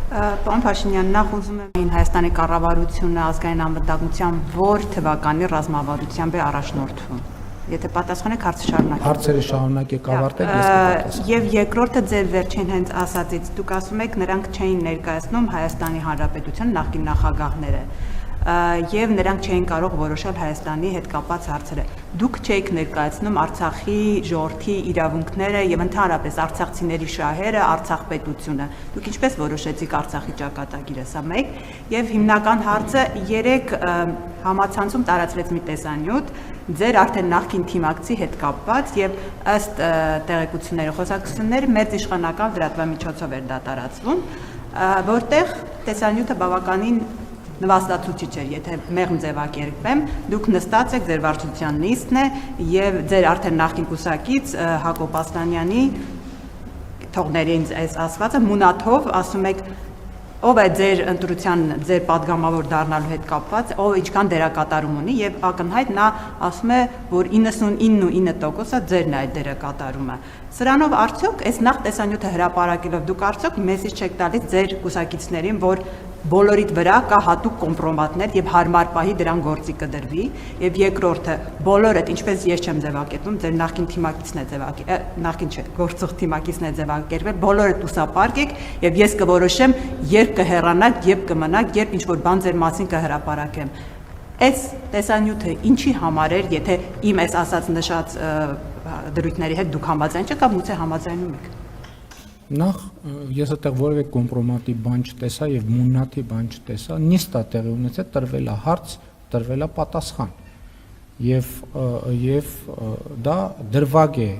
Պարոն Փաշինյան, նախ ուզում եմ Հայաստանի կառավարությունը ազգային անվտանգության որ թվականի ռազմավարությամբ է առաջնորդվում։ Եթե պատասխանեք, հարցը շարունակեք։ Հարցերը շարունակեք ավարտեք, ես կպատասխանեմ։ Եվ երկրորդը ձեր վերջին հենց ասածից դուք ասում եք նրանք չէին ներկայացնում Հայաստանի Հանրապետության նախկին նախագահները եւ նրանք չէին կարող որոշել Հայաստանի հետ կապված հարցերը։ Դուք չէիք ներկայացնում Արցախի ժողովրդի իրավունքները եւ ընդհանրապես արցախցիների շահերը, Արցախ պետությունը։ Դուք ինչպես որոշեցիք Արցախի ճակատագիրը, սա մեկ, եւ հիմնական հարցը երեք համացանցում տարածվեց մի տեսանյութ ձեր արդեն նախկին թիմակցի հետ կապված եւ ըստ տեղեկությունների խոսակցությունների մեծ իշխանական լրատվամիջոցով էր դա տարածվում, որտեղ տեսանյութը բավականին նվաստացուցիչ էր, եթե մեղմ ձևակերպեմ, դուք նստած եք, ձեր վարչության նիստն է եւ ձեր արդեն նախկին կուսակից Հակոբ Ասլանյանի թողների ինձ այս ասվածը մունաթով ասում եք ով է ձեր ընտրության, ձեր падգամավոր դառնալու հետ կապված, ով ինչքան դերակատարում ունի եւ ակնհայտ նա ասում է, որ 99.9%-ը ձերն է այդ դերակատարումը։ Սրանով արդյոք այս նախ տեսանյութը հրապարակելով դուք արդյոք մեսիջ չեք տալիս ձեր կուսակիցներին, որ բոլորիդ վրա կա հատուկ կոմպրոմատներ եւ հարմար պահի դրան գործի կդրվի եւ երկրորդը բոլորդ ինչպես ես չեմ ձևակերպում ձեր նախկին թիմակիցն է նախկին չէ գործող թիմակիցն է ձևակերպել բոլորդ ուսապարկ եք եւ ես կորոշեմ երբ կհեռանաք երբ կմնաք երբ ինչ որ բան ձեր մասին կհրապարակեմ այս տեսանյութը ինչի համար էր եթե իմ այս ասած նշած դրույթների հետ դուք համաձայն չեք կամ գուցե համաձայնում եք Նախ ես այդտեղ որևէ կոմպրոմատի բան չտեսա եւ մուննաթի բան չտեսա, նիստա տեղի ունեցել, տրվել է հարց, տրվել է պատասխան։ Եվ դա դրվագ է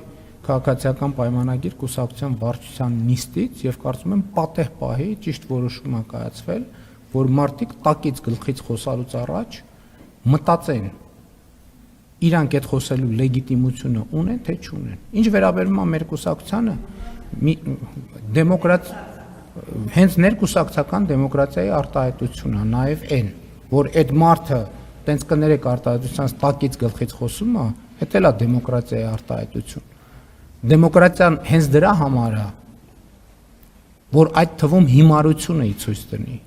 քաղաքացիական պայմանագիր կուսակցության վարչության նիստից եւ կարծում եմ պատեհ պահի ճիշտ որոշում է կայացվել, որ մարդիկ տակից գլխից խոսալուց առաջ մտածեն իրանք այդ խոսելու լեգիտիմությունը ունեն թե չունեն։ Ինչ վերաբերում է մեր կուսակցությանը դեմոկրատ հենց ներկուսակցական դեմոկրատիայի արտահայտությունն է նաև այն որ այդ մարդը տենց կներեք արտահայտությունից տակից գլխից խոսում է դա էլ է դեմոկրատիայի արտահայտություն դեմոկրատիան հենց դրա համար է որ այդ թվում հիմարությունը ի ցույց տնի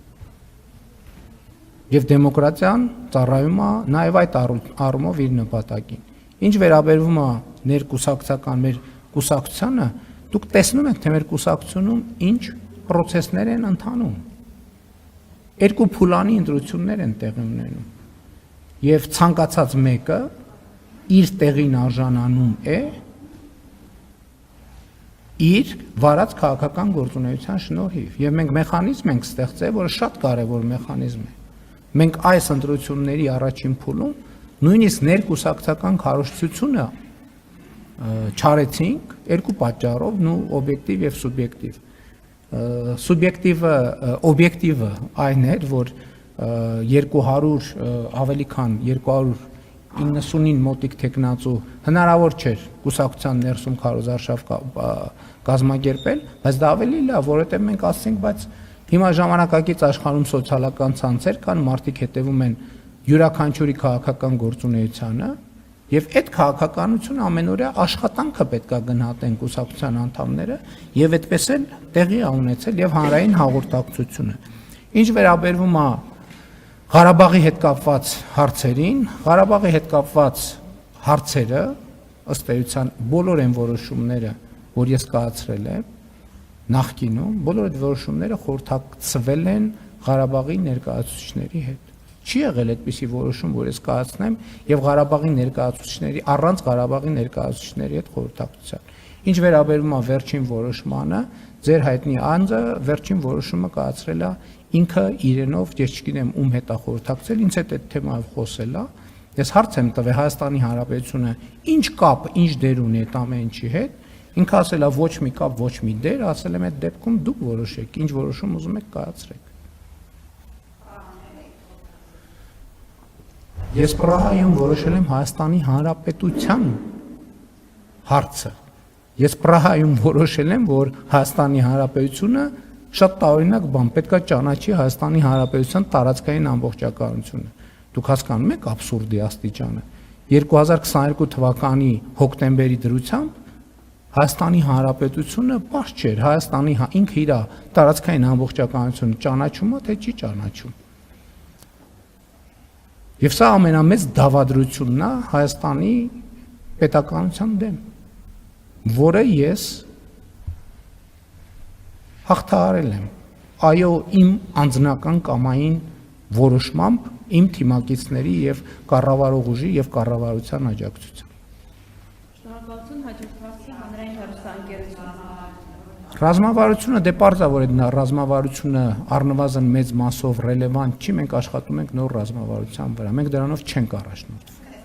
եւ դեմոկրատիան ծառայում է նաև այդ առումով իր նպատակին ինչ վերաբերվում է ներկուսակցական մեր կուսակցությանը Դուք տեսնում եք, թե մեր կուսակցությունում ինչ պրոցեսներ են ընթանում։ Երկու փուլանի ընտրություններ են տեղի ունենում։ Եվ ցանկացած մեկը իր տեղին արժանանում է իր վարած քաղաքական գործունեության շնորհիվ։ Եվ մենք մեխանիզմ ենք ստեղծել, որը շատ կարևոր մեխանիզմ է։ Մենք այս ընտրությունների առաջին փուլում նույնիսկ ներկուսակցական քարոզչությունը չարեցինք երկու պատճառով նու օբյեկտիվ եւ սուբյեկտիվ սուբյեկտիվը օբյեկտիվը այն էր որ 200 ավելի քան 299 մոտիկ տեխնացու հնարավոր չէր կուսակցության ներսում քարոզարշավ կազմակերպել բայց դա ավելի լավ որովհետեւ մենք ասենք բայց հիմա ժամանակակից աշխարհում սոցիալական ցանցեր կան մարդիկ հետևում են յուրաքանչյուրի քաղաքական գործունեությանը Եվ այդ քաղաքականությունը ամենօրյա աշխատանքը պետք է գնահատեն կուսակցության անդամները եւ այդպես էլ տեղի է ունեցել եւ հանրային հաղորդակցությունը։ Ինչ վերաբերվում է Ղարաբաղի հետ կապված հարցերին, Ղարաբաղի հետ կապված հարցերը ըստ էության բոլոր այն որոշումները, որ ես կայացրել եմ նախկինում, բոլոր այդ որոշումները խորհրդակցվել են Ղարաբաղի ներկայացուցիչների հետ։ Չի եղել այդպիսի որոշում, որ ես կայացնեմ եւ Ղարաբաղի ներկայացուցիչների առանց Ղարաբաղի ներկայացուցիչների հետ խորհրդակցության։ Ինչ վերաբերում է վերջին որոշմանը, ձեր հայտնի անձը վերջին որոշումը կայացրել է ինքը իրենով, ես չգիտեմ ում հետ է խորհրդակցել, ինձ հետ այդ թեմայով խոսել է։ Ես հարց եմ տվել Հայաստանի Հանրապետությունը ինչ կապ, ինչ դեր ունի այդ ամեն ինչի հետ։ Ինքը ասել է ոչ մի կապ, ոչ մի դեր, ասել եմ այդ դեպքում դուք որոշեք, ինչ որոշում ուզում եք կայացրեք։ Ես Պրահայում որոշել եմ Հայաստանի Հանրապետության հարցը։ Ես Պրահայում որոշել եմ, որ Հայաստանի Հանրապետությունը շատ տարօրինակ բան, պետք է ճանաչի Հայաստանի Հանրապետության տարածքային ամբողջականությունը։ Դուք հասկանում եք աբսուրդի աստիճանը։ 2022 թվականի հոկտեմբերի դրությամբ Հայաստանի Հանրապետությունը բաց չէր, Հայաստանի ինքը իր տարածքային ամբողջականությունը ճանաչում է, թե չի ճանաչում։ Եվ սա ամենամեծ դավադրությունն է Հայաստանի պետականության դեմ, որը ես հաղթահարել եմ։ Այո, իմ անձնական կամային որոշմամբ, իմ թիմակիցների եւ կառավարող ուժի եւ կառավարության աջակցությամբ։ Շնորհակալություն, հաջորդ հարցը հանրային հեռուստաընկերությունը։ Ռազմավարությունը դե պարզ է, որ այդ ռազմավարությունը առնվազն մեծ մասով ռելևանտ չի, մենք աշխատում ենք նոր ռազմավարության վրա, մենք դրանով չենք առաջնորդվում։